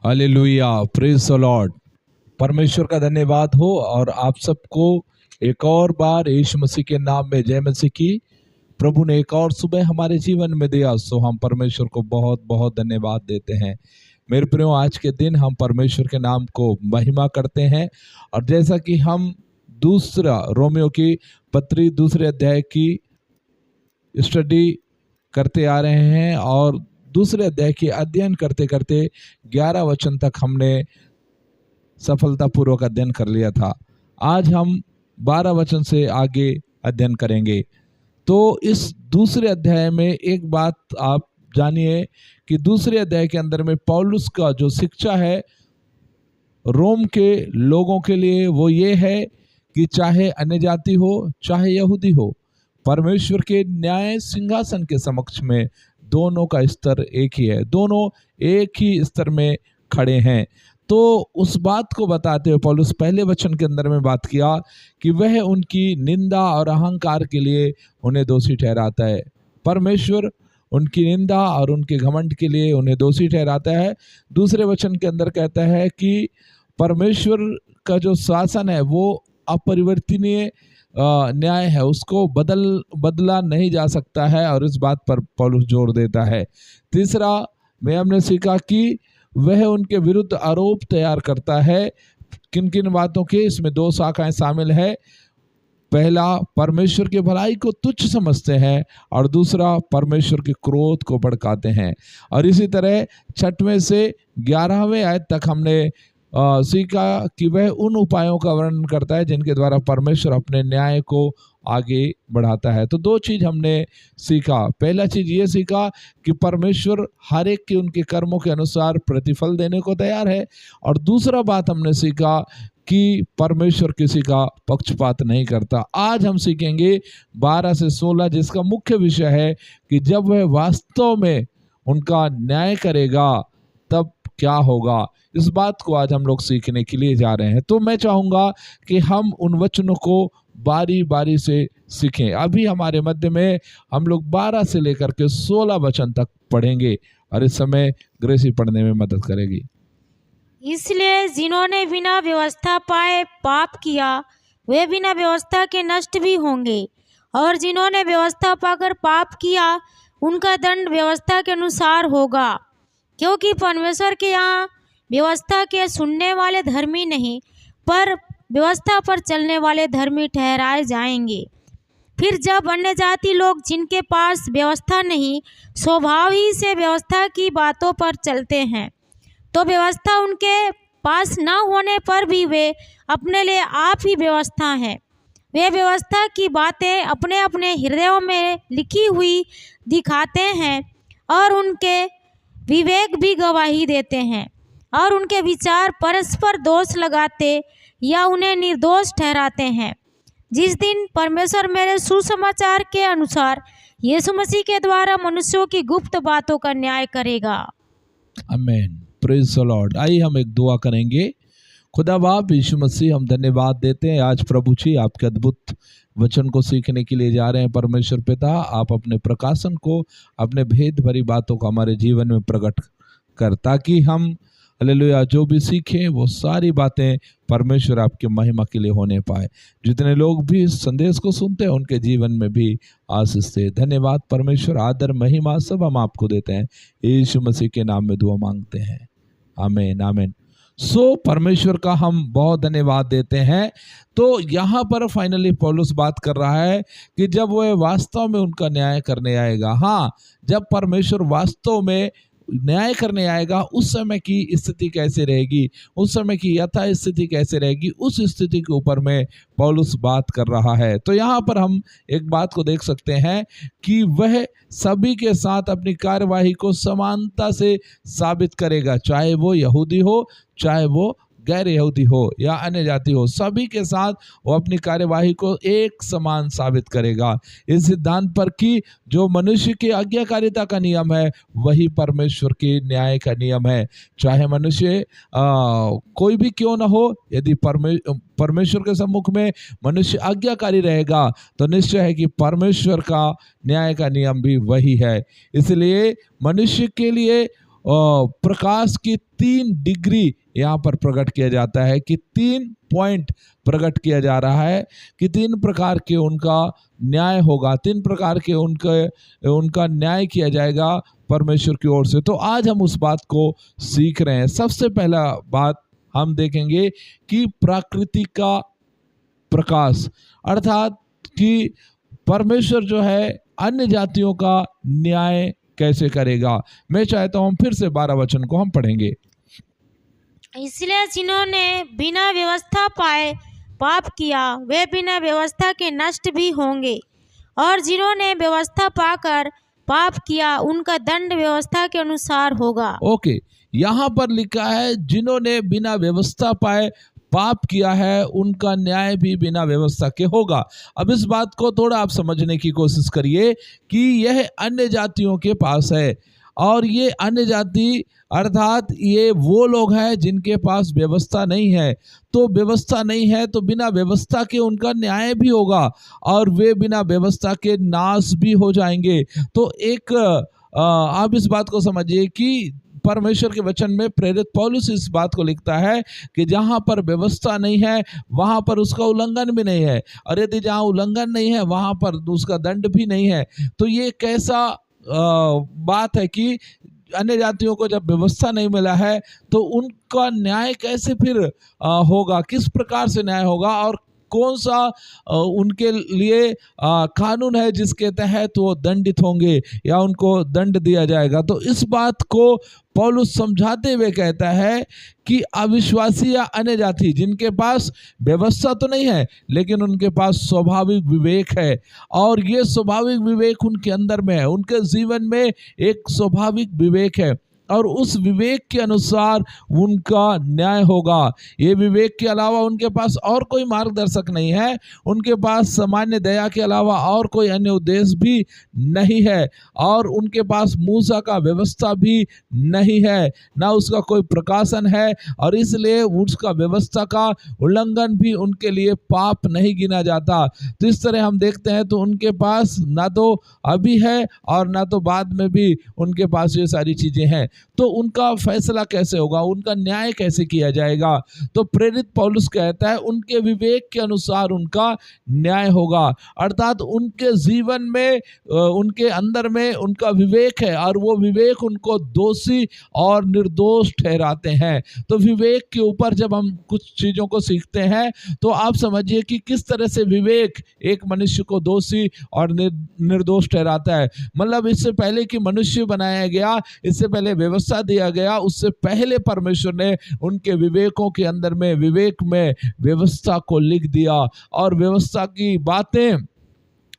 Hallelujah, praise the Lord. परमेश्वर का धन्यवाद हो और आप सबको एक और बार यीशु मसीह के नाम में जय मसीह की। प्रभु ने एक और सुबह हमारे जीवन में दिया, सो हम परमेश्वर को बहुत बहुत धन्यवाद देते हैं। मेरे प्रियो, आज के दिन हम परमेश्वर के नाम को महिमा करते हैं और जैसा कि हम दूसरा रोमियो की पत्री दूसरे अध्याय की स्टडी करते आ रहे हैं और दूसरे अध्याय के अध्ययन करते करते 11 वचन तक हमने सफलतापूर्वक अध्ययन कर लिया था। आज हम 12 वचन से आगे अध्ययन करेंगे। तो इस दूसरे अध्याय में एक बात आप जानिए कि दूसरे अध्याय के अंदर में पौलुस का जो शिक्षा है रोम के लोगों के लिए वो ये है कि चाहे अन्य जाति हो चाहे यहूदी हो, परमेश्वर के न्याय सिंहासन के समक्ष में दोनों का स्तर एक ही है, दोनों एक ही स्तर में खड़े हैं। तो उस बात को बताते हुए पौलुस पहले वचन के अंदर में बात किया कि वह उनकी निंदा और अहंकार के लिए उन्हें दोषी ठहराता है। परमेश्वर उनकी निंदा और उनके घमंड के लिए उन्हें दोषी ठहराता है। दूसरे वचन के अंदर कहता है कि परमेश्वर का जो शासन है वो अपरिवर्तनीय न्याय है, उसको बदला नहीं जा सकता है और इस बात पर पौलुस जोर देता है। तीसरा में हमने सीखा कि वह उनके विरुद्ध आरोप तैयार करता है। किन किन बातों के? इसमें 2 शाखाएं शामिल है। पहला, परमेश्वर की भलाई को तुच्छ समझते हैं और दूसरा, परमेश्वर के क्रोध को भड़काते हैं। और इसी तरह 6वें से 11वें आयत तक हमने सीखा कि वह उन उपायों का वर्णन करता है जिनके द्वारा परमेश्वर अपने न्याय को आगे बढ़ाता है। तो 2 चीज़ हमने सीखा। पहला चीज़ ये सीखा कि परमेश्वर हर एक के उनके कर्मों के अनुसार प्रतिफल देने को तैयार है और दूसरा बात हमने सीखा कि परमेश्वर किसी का पक्षपात नहीं करता। आज हम सीखेंगे 12 से 16 जिसका मुख्य विषय है कि जब वह वास्तव में उनका न्याय करेगा तब क्या होगा। इस बात को आज हम लोग सीखने के लिए जा रहे हैं। तो मैं चाहूँगा कि हम उन वचनों को बारी बारी से सीखें। अभी हमारे मध्य में हम लोग 12 से लेकर के 16 वचन तक पढ़ेंगे और इस समय ग्रेसी पढ़ने में मदद करेगी। इसलिए जिन्होंने बिना व्यवस्था पाए पाप किया वे बिना व्यवस्था के नष्ट भी होंगे, और जिन्होंने व्यवस्था पाकर पाप किया उनका दंड व्यवस्था के अनुसार होगा। क्योंकि परमेश्वर के यहाँ व्यवस्था के सुनने वाले धर्मी नहीं पर व्यवस्था पर चलने वाले धर्मी ठहराए जाएंगे। फिर जब अन्य जाति लोग जिनके पास व्यवस्था नहीं स्वभाव ही से व्यवस्था की बातों पर चलते हैं, तो व्यवस्था उनके पास न होने पर भी वे अपने लिए आप ही व्यवस्था हैं। वे व्यवस्था की बातें अपने अपने हृदयों में लिखी हुई दिखाते हैं और उनके विवेक भी गवाही देते हैं और उनके विचार परस्पर दोष लगाते या उन्हें निर्दोष ठहराते हैं। जिस दिन परमेश्वर मेरे सुसमाचार के अनुसार यीशु मसीह के द्वारा मनुष्यों की गुप्त बातों का न्याय करेगा। आमीन, प्रेज द लॉर्ड। आइए हम एक दुआ करेंगे। खुदा बाप यीशु मसीह, हम धन्यवाद देते हैं आज प्रभु जी आपके अद्भुत वचन को सीखने के लिए जा रहे हैं। परमेश्वर पिता, आप अपने प्रकाशन को, अपने भेद भरी बातों को हमारे जीवन में प्रकट कर, ताकि हम हालेलुया जो भी सीखें वो सारी बातें परमेश्वर आपके महिमा के लिए होने पाए। जितने लोग भी इस संदेश को सुनते हैं उनके जीवन में भी आशीष दे। धन्यवाद परमेश्वर, आदर महिमा सब हम आपको देते हैं। यीशु मसीह के नाम में दुआ मांगते हैं, आमीन आमीन। परमेश्वर का हम बहुत धन्यवाद देते हैं। तो यहाँ पर फाइनली पौलुस बात कर रहा है कि जब वह वास्तव में उनका न्याय करने आएगा, हाँ, जब परमेश्वर वास्तव में न्याय करने आएगा उस समय की स्थिति कैसे रहेगी, उस समय की यथा स्थिति कैसे रहेगी, उस स्थिति के ऊपर में पौलुस बात कर रहा है। तो यहाँ पर हम एक बात को देख सकते हैं कि वह सभी के साथ अपनी कार्यवाही को समानता से साबित करेगा, चाहे वो यहूदी हो चाहे वो गैर यहूदी हो या अन्य जाति हो, सभी के साथ वो अपनी कार्यवाही को एक समान साबित करेगा। इस सिद्धांत पर कि जो मनुष्य की आज्ञाकारिता का नियम है वही परमेश्वर के न्याय का नियम है। चाहे मनुष्य कोई भी क्यों ना हो, यदि परमेश्वर के सम्मुख में मनुष्य आज्ञाकारी रहेगा तो निश्चय है कि परमेश्वर का न्याय का नियम भी वही है। इसलिए मनुष्य के लिए प्रकाश की 3 डिग्री यहाँ पर प्रकट किया जाता है, कि 3 पॉइंट प्रकट किया जा रहा है कि 3 प्रकार के उनका न्याय होगा, 3 प्रकार के उनका न्याय किया जाएगा परमेश्वर की ओर से। तो आज हम उस बात को सीख रहे हैं। सबसे पहला बात हम देखेंगे कि प्रकृति का प्रकाश, अर्थात कि परमेश्वर जो है अन्य जातियों का न्याय कैसे करेगा। मैं चाहता हूं फिर से 12 वचन को हम पढ़ेंगे। इसलिए जिन्होंने बिना व्यवस्था पाए पाप किया वे बिना व्यवस्था के नष्ट भी होंगे, और जिन्होंने व्यवस्था पाकर पाप किया उनका दंड व्यवस्था के अनुसार होगा। ओके, यहाँ पर लिखा है जिन्होंने बिना व्यवस्था पाए पाप किया है उनका न्याय भी बिना व्यवस्था के होगा। अब इस बात को थोड़ा आप समझने की कोशिश करिए कि यह अन्य जातियों के पास है, और ये अन्य जाति अर्थात ये वो लोग हैं जिनके पास व्यवस्था नहीं है। तो व्यवस्था नहीं है तो बिना व्यवस्था के उनका न्याय भी होगा, और वे बिना व्यवस्था के नाश भी हो जाएंगे। तो एक आप इस बात को समझिए कि परमेश्वर के वचन में प्रेरित पौलुस इस बात को लिखता है कि जहाँ पर व्यवस्था नहीं है वहाँ पर उसका उल्लंघन भी नहीं है, और यदि जहाँ उल्लंघन नहीं है वहाँ पर उसका दंड भी नहीं है। तो ये कैसा बात है कि अन्य जातियों को जब व्यवस्था नहीं मिला है तो उनका न्याय कैसे फिर होगा, किस प्रकार से न्याय होगा, और कौन सा उनके लिए कानून है जिसके तहत वो दंडित होंगे या उनको दंड दिया जाएगा। तो इस बात को पौलुस समझाते हुए कहता है कि अविश्वासी या अन्य जाति जिनके पास व्यवस्था तो नहीं है लेकिन उनके पास स्वाभाविक विवेक है, और ये स्वाभाविक विवेक उनके अंदर में है, उनके जीवन में एक स्वाभाविक विवेक है, और उस विवेक के अनुसार उनका न्याय होगा। ये विवेक के अलावा उनके पास और कोई मार्गदर्शक नहीं है, उनके पास सामान्य दया के अलावा और कोई अन्य उद्देश्य भी नहीं है, और उनके पास मूसा का व्यवस्था भी नहीं है, ना उसका कोई प्रकाशन है, और इसलिए उसका व्यवस्था का उल्लंघन भी उनके लिए पाप नहीं गिना जाता। तो इस तरह हम देखते हैं तो उनके पास ना तो अभी है और ना तो बाद में भी उनके पास ये सारी चीज़ें हैं। तो उनका फैसला कैसे होगा, उनका न्याय कैसे किया जाएगा। तो प्रेरित पौलुस कहता है उनके विवेक के अनुसार उनका न्याय होगा, अर्थात उनके जीवन में उनके अंदर में उनका विवेक है, और वो विवेक उनको दोषी और निर्दोष ठहराते हैं। तो विवेक के ऊपर जब हम कुछ चीज़ों को सीखते हैं तो आप समझिए कि किस तरह से विवेक एक मनुष्य को दोषी और निर्दोष ठहराता है। मतलब इससे पहले कि मनुष्य बनाया गया, इससे पहले व्यवस्था दिया गया, उससे पहले परमेश्वर ने उनके विवेकों के अंदर में विवेक में व्यवस्था को लिख दिया, और व्यवस्था की बातें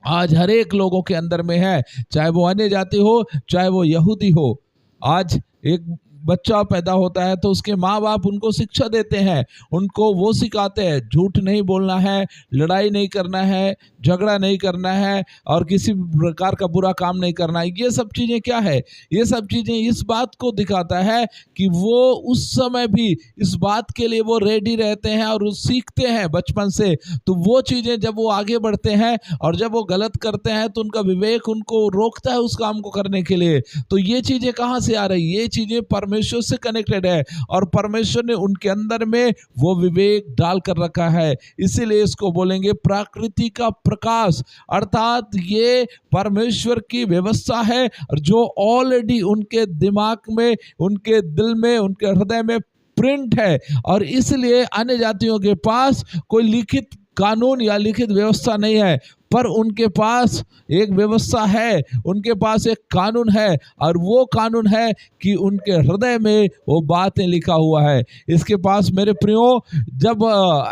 आज हर एक लोगों के अंदर में है, चाहे वो अन्य जाति हो चाहे वो यहूदी हो। आज एक बच्चा पैदा होता है तो उसके माँ बाप उनको शिक्षा देते हैं, उनको वो सिखाते हैं झूठ नहीं बोलना है, लड़ाई नहीं करना है, झगड़ा नहीं करना है, और किसी प्रकार का बुरा काम नहीं करना है। ये सब चीज़ें क्या है, ये सब चीज़ें इस बात को दिखाता है कि वो उस समय भी इस बात के लिए वो रेडी रहते हैं और सीखते हैं बचपन से। तो वो चीज़ें जब वो आगे बढ़ते हैं और जब वो गलत करते हैं तो उनका विवेक उनको रोकता है उस काम को करने के लिए। तो ये चीज़ें कहाँ से आ रही, ये चीज़ें परमेश्वर से कनेक्टेड है, और परमेश्वर ने उनके अंदर में वो विवेक डाल कर रखा है। इसीलिए इसको बोलेंगे प्रकृति का प्रकाश, अर्थात ये परमेश्वर की व्यवस्था है जो ऑलरेडी उनके दिमाग में, उनके दिल में, उनके हृदय में प्रिंट है। और इसलिए अन्य जातियों के पास कोई लिखित कानून या लिखित व्यवस्था नहीं है, पर उनके पास एक व्यवस्था है, उनके पास एक कानून है, और वो कानून है कि उनके हृदय में वो बातें लिखा हुआ है। इसके पास मेरे प्रियो जब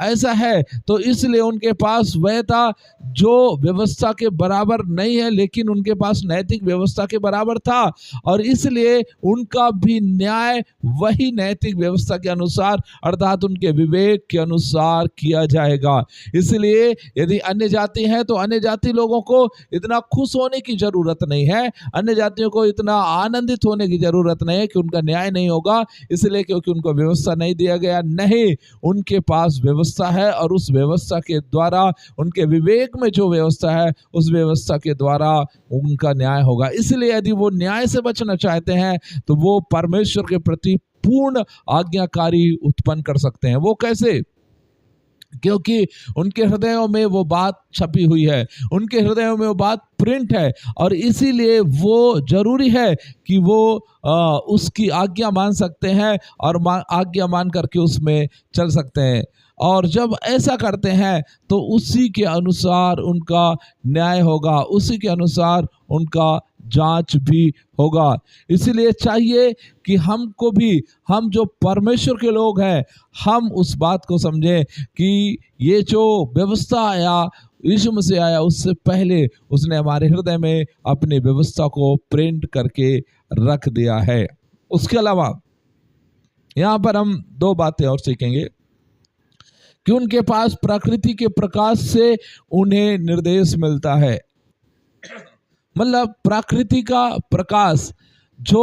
ऐसा है तो इसलिए उनके पास वह था जो व्यवस्था के बराबर नहीं है, लेकिन उनके पास नैतिक व्यवस्था के बराबर था, और इसलिए उनका भी न्याय वही नैतिक व्यवस्था के अनुसार अर्थात उनके विवेक के अनुसार किया जाएगा। इसलिए यदि अन्य जाति है तो अन्य अन्य जाति लोगों को इतना खुश होने की जरूरत नहीं है, अन्य जातियों को इतना आनंदित होने की जरूरत नहीं है कि उनका न्याय नहीं होगा इसलिए क्योंकि उनको व्यवस्था नहीं दिया गया। नहीं, उनके पास व्यवस्था है और उस व्यवस्था के द्वारा, उनके विवेक में जो व्यवस्था है उस व्यवस्था के द्वारा उनका न्याय होगा। इसलिए यदि वो न्याय से बचना चाहते हैं तो वो परमेश्वर के प्रति पूर्ण आज्ञाकारी उत्पन्न कर सकते हैं। वो कैसे? क्योंकि उनके हृदयों में वो बात छपी हुई है, उनके हृदयों में वो बात प्रिंट है, और इसीलिए वो जरूरी है कि वो उसकी आज्ञा मान सकते हैं और आज्ञा मान करके उसमें चल सकते हैं। और जब ऐसा करते हैं तो उसी के अनुसार उनका न्याय होगा, उसी के अनुसार उनका जांच भी होगा। इसलिए चाहिए कि हमको भी, हम जो परमेश्वर के लोग हैं, हम उस बात को समझें कि ये जो व्यवस्था आया, यीशु मसीह आया, उससे पहले उसने हमारे हृदय में अपनी व्यवस्था को प्रिंट करके रख दिया है। उसके अलावा यहाँ पर हम दो बातें और सीखेंगे कि उनके पास प्रकृति के प्रकाश से उन्हें निर्देश मिलता है। मतलब प्रकृति का प्रकाश जो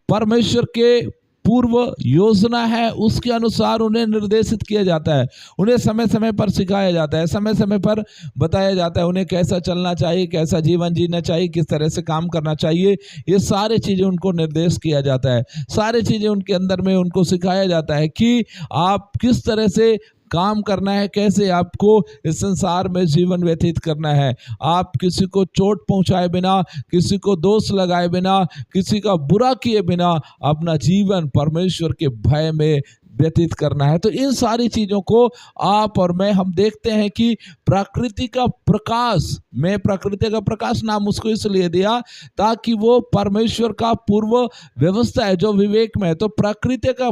परमेश्वर के पूर्व योजना है उसके अनुसार उन्हें निर्देशित किया जाता है, उन्हें समय समय पर सिखाया जाता है, समय समय पर बताया जाता है उन्हें कैसा चलना चाहिए, कैसा जीवन जीना चाहिए, किस तरह से काम करना चाहिए। ये सारी चीज़ें उनको निर्देश किया जाता है, सारी चीज़ें उनके अंदर में उनको सिखाया जाता है कि आप किस तरह से काम करना है, कैसे आपको इस संसार में जीवन व्यतीत करना है। आप किसी को चोट पहुंचाए बिना, किसी को दोष लगाए बिना, किसी का बुरा किए बिना अपना जीवन परमेश्वर के भय में व्यतीत करना है। तो इन सारी चीज़ों को आप और मैं, हम देखते हैं कि प्रकृति का प्रकाश, मैं प्रकृति का प्रकाश नाम उसको इसलिए दिया ताकि वो परमेश्वर का पूर्व व्यवस्था है जो विवेक में है, तो प्रकृति का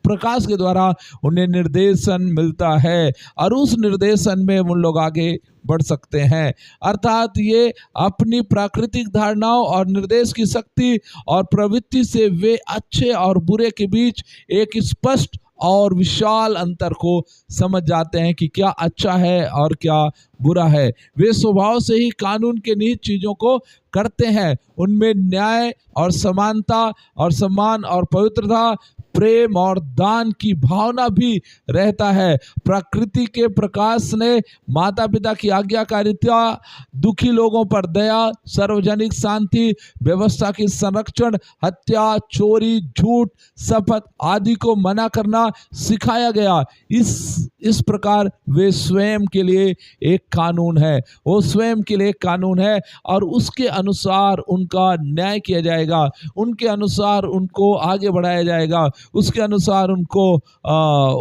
प्रकाश के द्वारा उन्हें निर्देशन मिलता है और उस निर्देशन में उन लोग आगे बढ़ सकते हैं। अर्थात ये अपनी प्राकृतिक धारणाओं और निर्देश की शक्ति और प्रवृत्ति से वे अच्छे और बुरे के बीच एक स्पष्ट और विशाल अंतर को समझ जाते हैं कि क्या अच्छा है और क्या बुरा है। वे स्वभाव से ही कानून के निहित चीज़ों को करते हैं, उनमें न्याय और समानता और सम्मान और पवित्रता, प्रेम और दान की भावना भी रहता है। प्रकृति के प्रकाश ने माता पिता की आज्ञाकारिता, दुखी लोगों पर दया, सार्वजनिक शांति, व्यवस्था की संरक्षण, हत्या, चोरी, झूठ, शपथ आदि को मना करना सिखाया गया। इस प्रकार वे स्वयं के लिए एक कानून है, वो स्वयं के लिए एक कानून है और उसके अनुसार उनका न्याय किया जाएगा, उनके अनुसार उनको आगे बढ़ाया जाएगा, उसके अनुसार उनको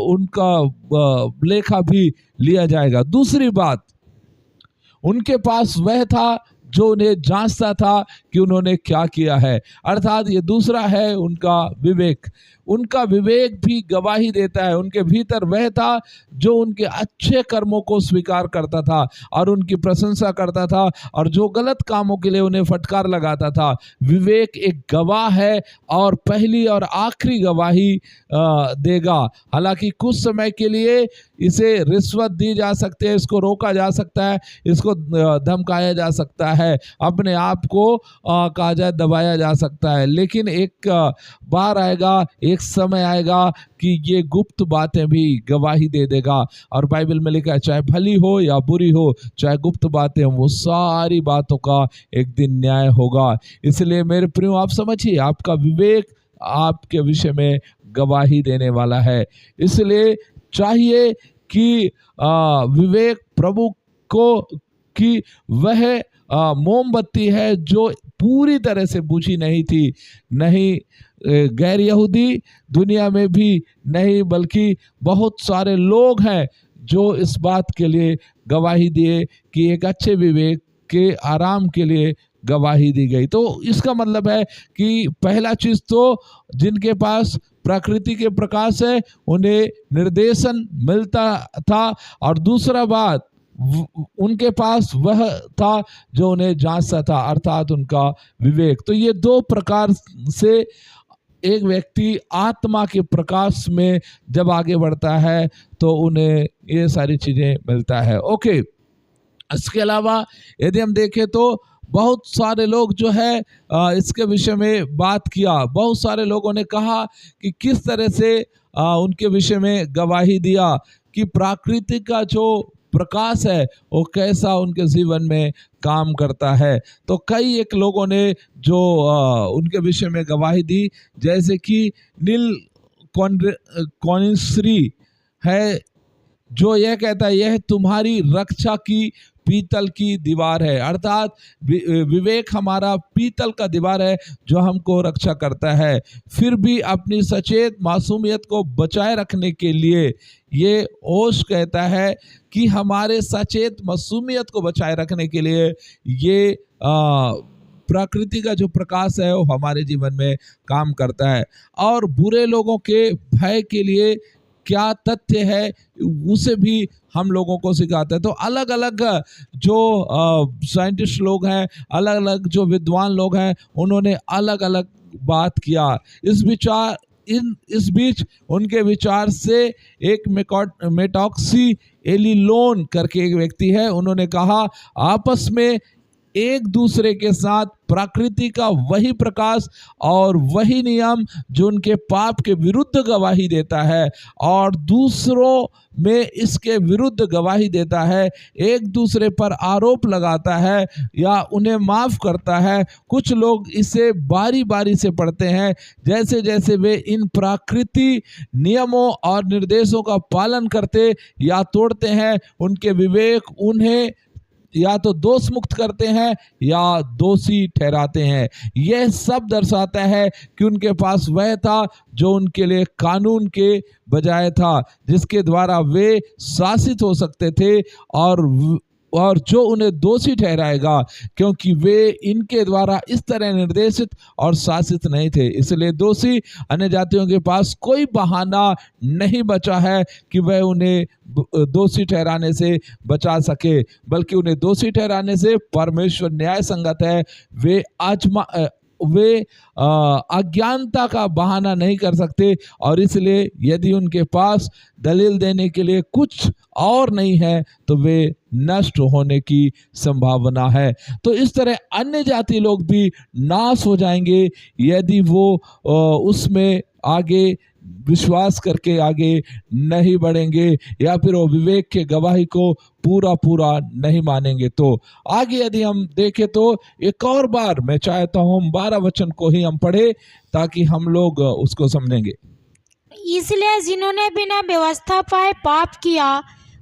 उनका लेखा भी लिया जाएगा। दूसरी बात, उनके पास वह था जो उन्हें जांचता था कि उन्होंने क्या किया है। अर्थात ये दूसरा है उनका विवेक। उनका विवेक भी गवाही देता है, उनके भीतर वह था जो उनके अच्छे कर्मों को स्वीकार करता था और उनकी प्रशंसा करता था और जो गलत कामों के लिए उन्हें फटकार लगाता था। विवेक एक गवाह है और पहली और आखिरी गवाही देगा। हालांकि कुछ समय के लिए इसे रिश्वत दी जा सकती है, इसको रोका जा सकता है, इसको धमकाया जा सकता है, अपने आप को कहा जाए दबाया जा सकता है, लेकिन एक बार आएगा, एक समय आएगा कि ये गुप्त बातें भी गवाही दे देगा। और बाइबल में लिखा है चाहे भली हो या बुरी हो, चाहे गुप्त बातें हो, वो सारी बातों का एक दिन न्याय होगा। इसलिए मेरे प्रियो, आप समझिए, आपका विवेक आपके विषय में गवाही देने वाला है। इसलिए चाहिए कि विवेक प्रभु को कि वह मोमबत्ती है जो पूरी तरह से बुझी नहीं थी, नहीं गैर यहूदी दुनिया में भी नहीं, बल्कि बहुत सारे लोग हैं जो इस बात के लिए गवाही दिए कि एक अच्छे विवेक के आराम के लिए गवाही दी गई। तो इसका मतलब है कि पहला चीज तो जिनके पास प्रकृति के प्रकाश है उन्हें निर्देशन मिलता था, और दूसरा बात उनके पास वह था जो उन्हें जांचता था, अर्थात उनका विवेक। तो ये दो प्रकार से एक व्यक्ति आत्मा के प्रकाश में जब आगे बढ़ता है तो उन्हें ये सारी चीजें मिलता है। ओके, इसके अलावा यदि हम देखें तो बहुत सारे लोग जो है इसके विषय में बात किया। बहुत सारे लोगों ने कहा कि किस तरह से उनके विषय में गवाही दिया कि प्रकृति का जो प्रकाश है वो कैसा उनके जीवन में काम करता है। तो कई एक लोगों ने जो उनके विषय में गवाही दी, जैसे कि नील कॉनिश्री है, जो यह कहता है यह तुम्हारी रक्षा की पीतल की दीवार है, अर्थात विवेक हमारा पीतल का दीवार है जो हमको रक्षा करता है। फिर भी अपनी सचेत मासूमियत को बचाए रखने के लिए, ये ओश कहता है कि हमारे सचेत मासूमियत को बचाए रखने के लिए ये प्रकृति का जो प्रकाश है वो हमारे जीवन में काम करता है। और बुरे लोगों के भय के लिए क्या तथ्य है उसे भी हम लोगों को सिखाते हैं। तो अलग अलग जो साइंटिस्ट लोग हैं, अलग अलग जो विद्वान लोग हैं, उन्होंने अलग अलग बात किया। इस बीच उनके विचार से एक मेटॉक्सी एलिलोन करके एक व्यक्ति है, उन्होंने कहा आपस में एक दूसरे के साथ प्रकृति का वही प्रकाश और वही नियम जो उनके पाप के विरुद्ध गवाही देता है और दूसरों में इसके विरुद्ध गवाही देता है, एक दूसरे पर आरोप लगाता है या उन्हें माफ करता है। कुछ लोग इसे बारी बारी से पढ़ते हैं, जैसे जैसे वे इन प्राकृतिक नियमों और निर्देशों का पालन करते या तोड़ते हैं, उनके विवेक उन्हें या तो दोष मुक्त करते हैं या दोषी ठहराते हैं। यह सब दर्शाता है कि उनके पास वह था जो उनके लिए कानून के बजाय था, जिसके द्वारा वे शासित हो सकते थे और जो उन्हें दोषी ठहराएगा, क्योंकि वे इनके द्वारा इस तरह निर्देशित और शासित नहीं थे। इसलिए दोषी अन्य जातियों के पास कोई बहाना नहीं बचा है कि वह उन्हें दोषी ठहराने से बचा सके, बल्कि उन्हें दोषी ठहराने से परमेश्वर न्याय संगत है। वे अज्ञानता का बहाना नहीं कर सकते और इसलिए यदि उनके पास दलील देने के लिए कुछ और नहीं है तो वे नष्ट होने की संभावना है। तो इस तरह अन्य जाति लोग भी नाश हो जाएंगे यदि वो उसमें आगे विश्वास करके आगे नहीं बढ़ेंगे या फिर वो विवेक के गवाही को पूरा नहीं मानेंगे। तो आगे यदि हम देखें तो एक और बार मैं चाहता हूँ 12 वचन को ही हम पढ़े ताकि हम लोग उसको समझेंगे। इसलिए जिन्होंने बिना व्यवस्था पाए पाप किया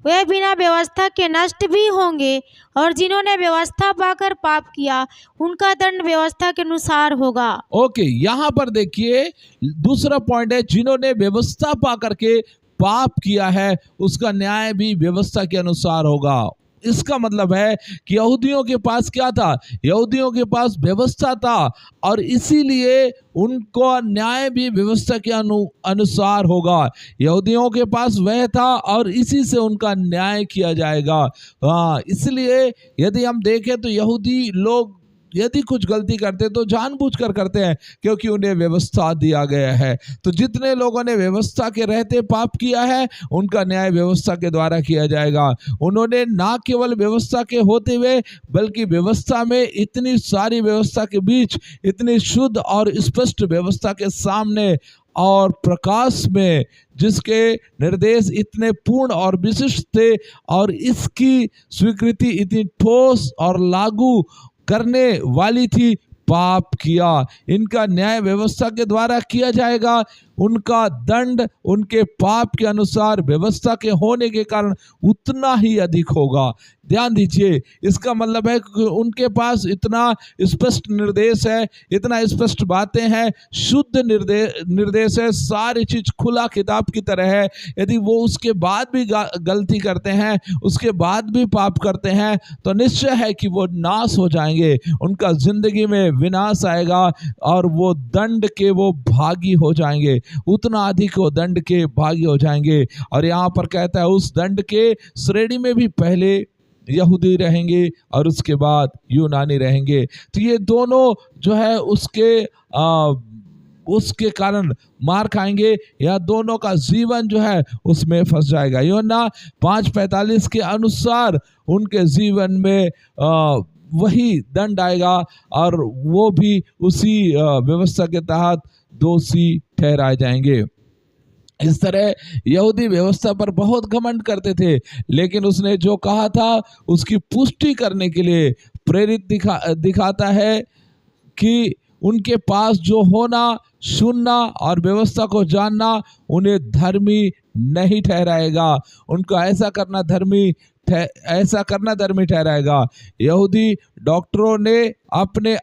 वे बिना व्यवस्था के नष्ट भी होंगे, और जिन्होंने व्यवस्था पाकर पाप किया उनका दंड व्यवस्था के अनुसार होगा। ओके, यहाँ पर देखिए दूसरा पॉइंट है, जिन्होंने व्यवस्था पा करके पाप किया है उसका न्याय भी व्यवस्था के अनुसार होगा। इसका मतलब है कि यहूदियों के पास क्या था? यहूदियों के पास व्यवस्था था और इसीलिए उनको न्याय भी व्यवस्था के अनुसार होगा। यहूदियों के पास वह था और इसी से उनका न्याय किया जाएगा। हाँ, इसलिए यदि हम देखें तो यहूदी लोग यदि कुछ गलती करते तो जानबूझकर करते हैं, क्योंकि उन्हें व्यवस्था दिया गया है। तो जितने लोगों ने व्यवस्था के रहते पाप किया है उनका न्याय व्यवस्था के द्वारा किया जाएगा। उन्होंने ना केवल व्यवस्था के होते हुए बल्कि व्यवस्था में इतनी सारी व्यवस्था के बीच इतनी शुद्ध और स्पष्ट व्यवस्था के सामने और प्रकाश में जिसके निर्देश इतने पूर्ण और विशिष्ट थे और इसकी स्वीकृति इतनी ठोस और लागू करने वाली थी, पाप किया। इनका न्याय व्यवस्था के द्वारा किया जाएगा। उनका दंड उनके पाप के अनुसार व्यवस्था के होने के कारण उतना ही अधिक होगा। ध्यान दीजिए, इसका मतलब है कि उनके पास इतना स्पष्ट निर्देश है, इतना स्पष्ट बातें हैं, शुद्ध निर्देश है, सारी चीज खुला किताब की तरह है। यदि वो उसके बाद भी गलती करते हैं, उसके बाद भी पाप करते हैं, तो निश्चय है कि वो नाश हो जाएंगे, उनका जिंदगी में विनाश आएगा और वो दंड के वो भागी हो जाएंगे, उतना अधिक वो दंड के भागी हो जाएंगे। और यहाँ पर कहता है उस दंड के श्रेणी में भी पहले यहूदी रहेंगे और उसके बाद यूनानी रहेंगे। तो ये दोनों जो है उसके उसके कारण मार खाएंगे या दोनों का जीवन जो है उसमें फंस जाएगा। यूहन्ना 5:45 के अनुसार उनके जीवन में वही दंड आएगा और वो भी उसी व्यवस्था के तहत दोषी ठहराए जाएंगे। इस तरह यहूदी व्यवस्था पर बहुत घमंड करते थे, लेकिन उसने जो कहा था उसकी पुष्टि करने के लिए प्रेरित दिखाता है कि उनके पास जो होना, सुनना और व्यवस्था को जानना उन्हें धर्मी नहीं ठहराएगा। उनको ऐसा करना धर्मी ठहराएगा। यहूदी डॉक्टरों ने अपने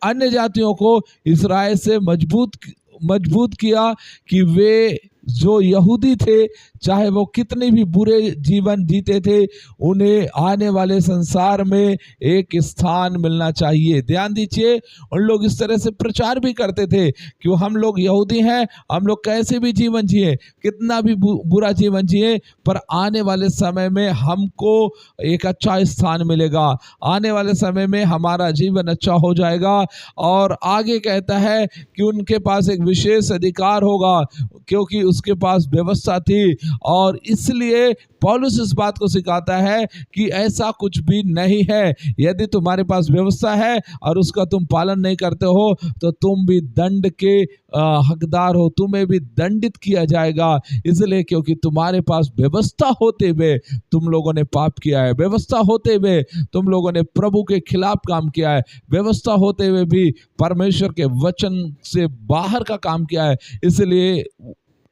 अन्य जातियों को इस्राएल से मजबूत किया कि वे जो यहूदी थे, चाहे वो कितने भी बुरे जीवन जीते थे, उन्हें आने वाले संसार में एक स्थान मिलना चाहिए। ध्यान दीजिए, उन लोग इस तरह से प्रचार भी करते थे कि हम लोग यहूदी हैं, हम लोग कैसे भी जीवन जिए, कितना भी बुरा जीवन जिए, पर आने वाले समय में हमको एक अच्छा स्थान मिलेगा, आने वाले समय में हमारा जीवन अच्छा हो जाएगा। और आगे कहता है कि उनके पास एक विशेष अधिकार होगा, क्योंकि उसके पास व्यवस्था थी। और इसलिए पौलुस इस बात को सिखाता है कि ऐसा कुछ भी नहीं है। यदि तुम्हारे पास व्यवस्था है और उसका तुम पालन नहीं करते हो तो तुम भी दंड के हकदार हो, तुम्हें भी दंडित किया जाएगा। इसलिए क्योंकि तुम्हारे पास व्यवस्था होते हुए तुम लोगों ने पाप किया है, व्यवस्था होते हुए तुम लोगों ने प्रभु के खिलाफ काम किया है, व्यवस्था होते हुए भी परमेश्वर के वचन से बाहर का काम किया है। इसलिए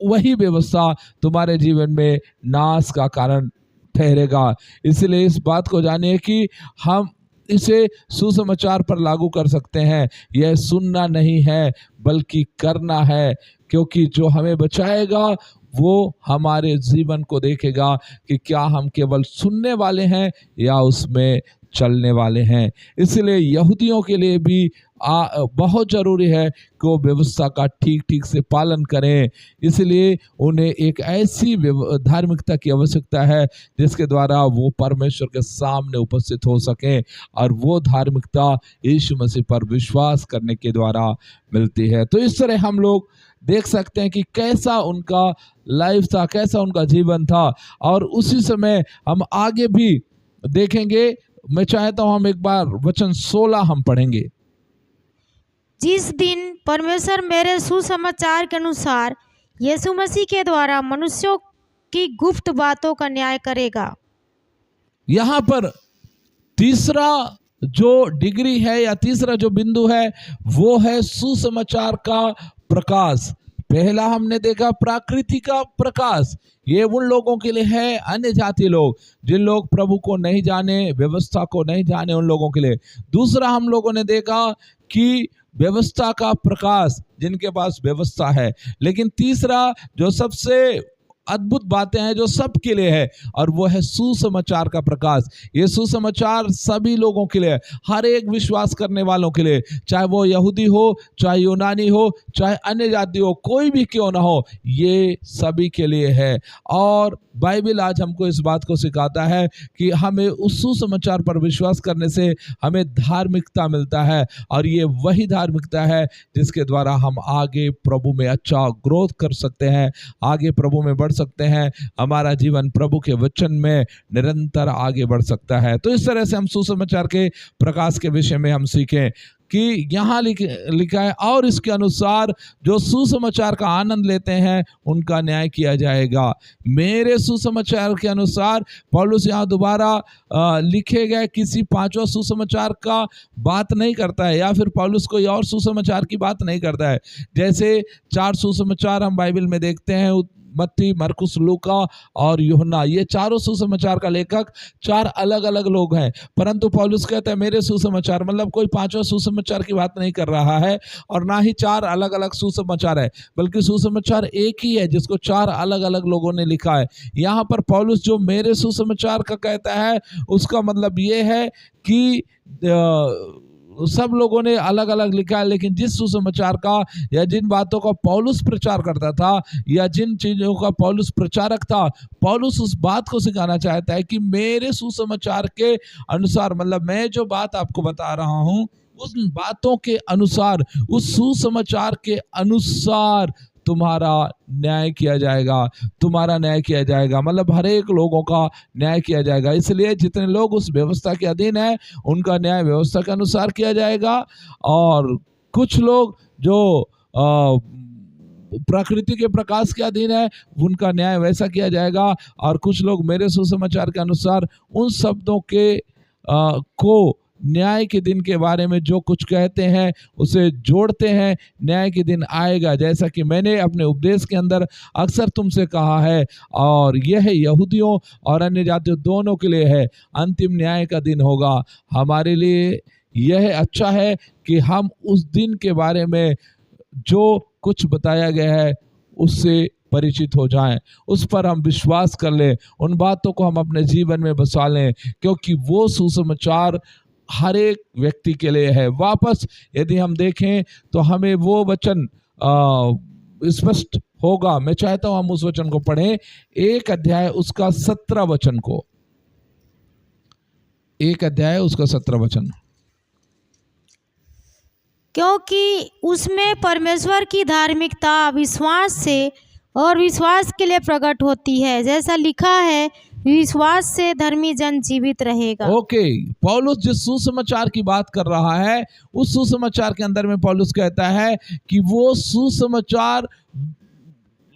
वही व्यवस्था तुम्हारे जीवन में नाश का कारण ठहरेगा। इसलिए इस बात को जानिए कि हम इसे सुसमाचार पर लागू कर सकते हैं। यह सुनना नहीं है बल्कि करना है, क्योंकि जो हमें बचाएगा वो हमारे जीवन को देखेगा कि क्या हम केवल सुनने वाले हैं या उसमें चलने वाले हैं। इसलिए यहूदियों के लिए भी बहुत ज़रूरी है कि वो व्यवस्था का ठीक से पालन करें। इसलिए उन्हें एक ऐसी धार्मिकता की आवश्यकता है जिसके द्वारा वो परमेश्वर के सामने उपस्थित हो सकें, और वो धार्मिकता यीशु मसीह पर विश्वास करने के द्वारा मिलती है। तो इस तरह हम लोग देख सकते हैं कि कैसा उनका लाइफ था, कैसा उनका जीवन था। और उसी समय हम आगे भी देखेंगे। मैं चाहता हूं हम एक बार वचन 16 हम पढ़ेंगे। जिस दिन परमेश्वर मेरे सुसमाचार के अनुसार यीशु मसीह के द्वारा मनुष्यों की गुप्त बातों का न्याय करेगा। यहाँ पर तीसरा जो डिग्री है या तीसरा जो बिंदु है वो है सुसमाचार का प्रकाश। पहला हमने देखा प्रकृति का प्रकाश, ये उन लोगों के लिए है, अन्य जाति लोग जिन लोग प्रभु को नहीं जाने, व्यवस्था को नहीं जाने, उन लोगों के लिए। दूसरा हम लोगों ने देखा कि व्यवस्था का प्रकाश जिनके पास व्यवस्था है। लेकिन तीसरा जो सबसे अद्भुत बातें हैं जो सबके लिए है, और वो है सुसमाचार का प्रकाश। ये सुसमाचार सभी लोगों के लिए, हर एक विश्वास करने वालों के लिए, चाहे वो यहूदी हो, चाहे यूनानी हो, चाहे अन्य जाति हो, कोई भी क्यों ना हो, ये सभी के लिए है। और बाइबल आज हमको इस बात को सिखाता है कि हमें उस सुसमाचार पर विश्वास करने से हमें धार्मिकता मिलता है, और ये वही धार्मिकता है जिसके द्वारा हम आगे प्रभु में अच्छा ग्रोथ कर सकते हैं, आगे प्रभु में बढ़ सकते हैं, हमारा जीवन प्रभु के वचन में निरंतर आगे बढ़ सकता है। तो इस तरह से हम सुसमाचार के प्रकाश के विषय में हम सीखें कि यहाँ लिखा है, और इसके अनुसार जो सुसमाचार का आनंद लेते हैं उनका न्याय किया जाएगा। मेरे सुसमाचार के अनुसार पौलुस यहाँ दोबारा लिखे गए किसी पांचवा सुसमाचार का बात नहीं करता है, या फिर पौलुस कोई और सुसमाचार की बात नहीं करता है। जैसे 4 सुसमाचार हम बाइबल में देखते हैं, मत्ती, मरकुस, लूका और यूहन्ना, ये चारों सुसमाचार का लेखक 4 अलग अलग लोग हैं। परंतु पौलुस कहता है मेरे सुसमाचार, मतलब कोई पांचवा सुसमाचार की बात नहीं कर रहा है, और ना ही 4 अलग अलग सुसमाचार है, बल्कि सुसमाचार एक ही है जिसको 4 अलग अलग लोगों ने लिखा है। यहाँ पर पौलुस जो मेरे सुसमाचार का कहता है, उसका मतलब ये है कि सब लोगों ने अलग अलग लिखा है, लेकिन जिस सुसमाचार का या जिन बातों का पौलुस प्रचार करता था, या जिन चीजों का पौलुस प्रचारक था, पौलुस उस बात को सिखाना चाहता है कि मेरे सुसमाचार के अनुसार, मतलब मैं जो बात आपको बता रहा हूं उन बातों के अनुसार, उस सुसमाचार के अनुसार तुम्हारा न्याय किया जाएगा, तुम्हारा न्याय किया जाएगा, मतलब हर एक लोगों का न्याय किया जाएगा। इसलिए जितने लोग उस व्यवस्था के अधीन है उनका न्याय व्यवस्था के अनुसार किया जाएगा, और कुछ लोग जो प्रकृति के प्रकाश के अधीन है उनका न्याय वैसा किया जाएगा, और कुछ लोग मेरे सुसमाचार के अनुसार उन शब्दों के को न्याय के दिन के बारे में जो कुछ कहते हैं उसे जोड़ते हैं। न्याय के दिन आएगा, जैसा कि मैंने अपने उपदेश के अंदर अक्सर तुमसे कहा है, और यह यहूदियों और अन्य जातियों दोनों के लिए है। अंतिम न्याय का दिन होगा। हमारे लिए यह अच्छा है कि हम उस दिन के बारे में जो कुछ बताया गया है उससे परिचित हो जाएं, उस पर हम विश्वास कर लें, उन बातों को हम अपने जीवन में बसा लें, क्योंकि वो सुसमाचार हर एक व्यक्ति के लिए है। वापस यदि हम देखें तो हमें वो वचन स्पष्ट होगा। मैं चाहता हूं हम उस वचन को पढ़ें, 1 अध्याय उसका 17 वचन को, 1 अध्याय उसका 17 वचन। क्योंकि उसमें परमेश्वर की धार्मिकता विश्वास से और विश्वास के लिए प्रकट होती है, जैसा लिखा है, विश्वास से धर्मी जन जीवित रहेगा। ओके, पौलुस जिस सुसमाचार की बात कर रहा है उस सुसमाचार के अंदर में पौलुस कहता है कि वो सुसमाचार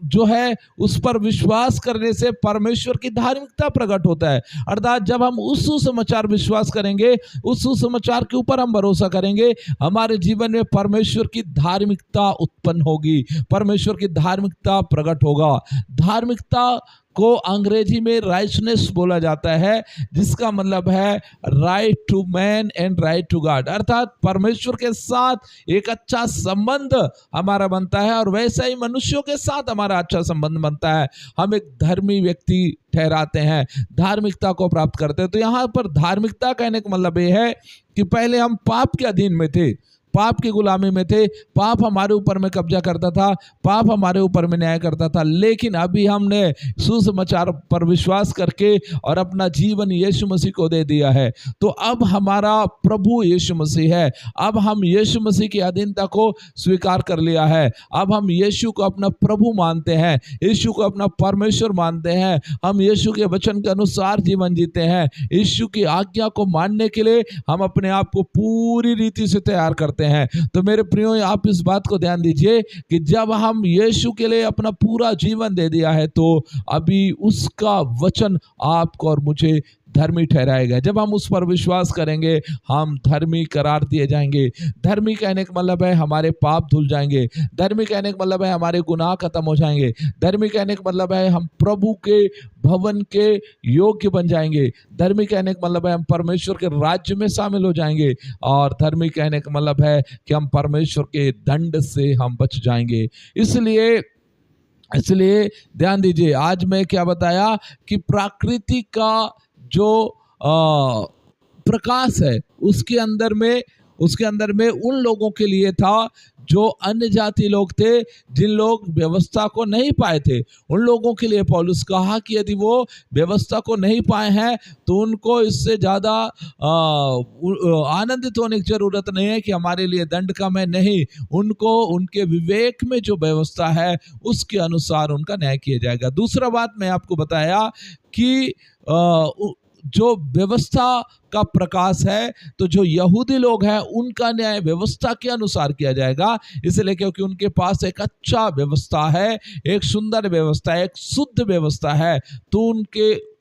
जो है उस पर विश्वास करने से परमेश्वर की धार्मिकता प्रकट होता है। अर्थात जब हम उस सुसमाचार विश्वास करेंगे, उस सुसमाचार के ऊपर हम भरोसा करेंगे, हमारे जीवन में परमेश्वर की धार्मिकता उत्पन्न होगी, परमेश्वर की धार्मिकता प्रकट होगा। धार्मिकता को अंग्रेजी में राइटनेस बोला जाता है, जिसका मतलब है right to man and right to God, अर्थात परमेश्वर के साथ एक अच्छा संबंध हमारा बनता है, और वैसा ही मनुष्यों के साथ हमारा अच्छा संबंध बनता है। हम एक धर्मी व्यक्ति ठहराते हैं, धार्मिकता को प्राप्त करते हैं। तो यहाँ पर धार्मिकता कहने का मतलब ये है कि पहले हम पाप के अधीन में थे, पाप की गुलामी में थे, पाप हमारे ऊपर में कब्जा करता था, पाप हमारे ऊपर में न्याय करता था, लेकिन अभी हमने सुसमाचार पर विश्वास करके और अपना जीवन यीशु मसीह को दे दिया है। तो अब हमारा प्रभु यीशु मसीह है, अब हम यीशु मसीह की अधीनता को स्वीकार कर लिया है। अब हम यीशु को अपना प्रभु मानते हैं, यीशु को अपना परमेश्वर मानते हैं, हम यीशु के वचन के अनुसार जीवन जीते हैं। यीशु की आज्ञा को मानने के लिए हम अपने आप को पूरी रीति से तैयार करते हैं। तो मेरे प्रियो, आप इस बात को ध्यान दीजिए कि जब हम यीशु के लिए अपना पूरा जीवन दे दिया है तो अभी उसका वचन आपको और मुझे धर्मी ठहराएगा। जब हम उस पर विश्वास करेंगे हम धर्मी करार दिए जाएंगे। धर्मी कहने का मतलब है हमारे पाप धुल जाएंगे, धर्मी कहने का मतलब है हमारे गुनाह खत्म हो जाएंगे, धर्मी कहने का मतलब है हम प्रभु के भवन के योग्य बन जाएंगे, धर्मी कहने का मतलब है हम परमेश्वर के राज्य में शामिल हो जाएंगे, और धर्मी कहने का मतलब है कि हम परमेश्वर के दंड से हम बच जाएंगे। इसलिए ध्यान दीजिए, आज मैं क्या बताया कि प्रकृति का जो प्रकाश है उसके अंदर में उन लोगों के लिए था जो अन्य जाति लोग थे, जिन लोग व्यवस्था को नहीं पाए थे। उन लोगों के लिए पौलुस कहा कि यदि वो व्यवस्था को नहीं पाए हैं तो उनको इससे ज़्यादा आनंदित होने की जरूरत नहीं है कि हमारे लिए दंड कम है। नहीं, उनको उनके विवेक में जो व्यवस्था है उसके अनुसार उनका न्याय किया जाएगा। दूसरा बात मैं आपको बताया कि जो व्यवस्था का प्रकाश है, तो जो यहूदी लोग हैं उनका न्याय व्यवस्था के अनुसार किया जाएगा, इसलिए क्योंकि उनके पास एक अच्छा व्यवस्था है, एक सुंदर व्यवस्था है, एक शुद्ध व्यवस्था है, तो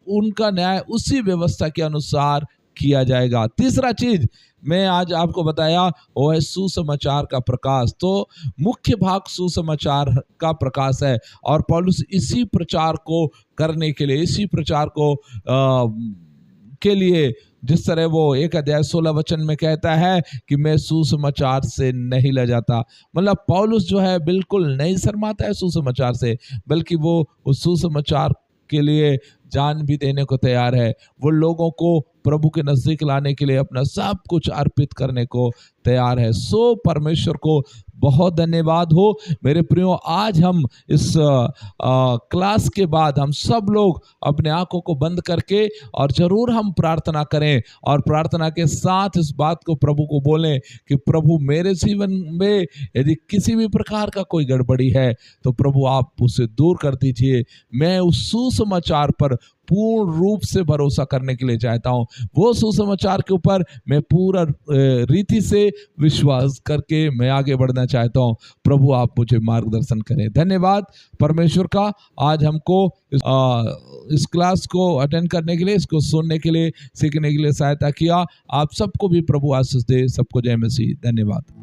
उनका न्याय उसी व्यवस्था के अनुसार किया जाएगा। तीसरा चीज मैं आज आपको बताया वो है सुसमाचार का प्रकाश। तो मुख्य भाग सुसमाचार का प्रकाश है, और पौलुस इसी प्रचार को करने के लिए, इसी प्रचार को के लिए, जिस तरह वो 1 अध्याय 16 वचन में कहता है कि मैं सुसमाचार से नहीं लजाता, मतलब पौलुस जो है बिल्कुल नहीं शर्माता है सुसमाचार से, बल्कि वो उस सुसमाचार के लिए जान भी देने को तैयार है। वो लोगों को प्रभु के नजदीक लाने के लिए अपना सब कुछ अर्पित करने को तैयार है। सो परमेश्वर को बहुत धन्यवाद हो। मेरे प्रियो, आज हम इस क्लास के बाद हम सब लोग अपने आंखों को बंद करके और जरूर हम प्रार्थना करें और प्रार्थना के साथ इस बात को प्रभु को बोलें कि प्रभु, मेरे जीवन में यदि किसी भी प्रकार का कोई गड़बड़ी है तो प्रभु आप उसे दूर कर दीजिए। मैं उस सुसमाचार पर पूर्ण रूप से भरोसा करने के लिए चाहता हूँ। वो सुसमाचार के ऊपर मैं पूरा रीति से विश्वास करके मैं आगे बढ़ना चाहता हूँ। प्रभु आप मुझे मार्गदर्शन करें। धन्यवाद परमेश्वर का, आज हमको इस क्लास को अटेंड करने के लिए, इसको सुनने के लिए, सीखने के लिए सहायता किया। आप सबको भी प्रभु आशीष दे। सबको जय मसीह। धन्यवाद।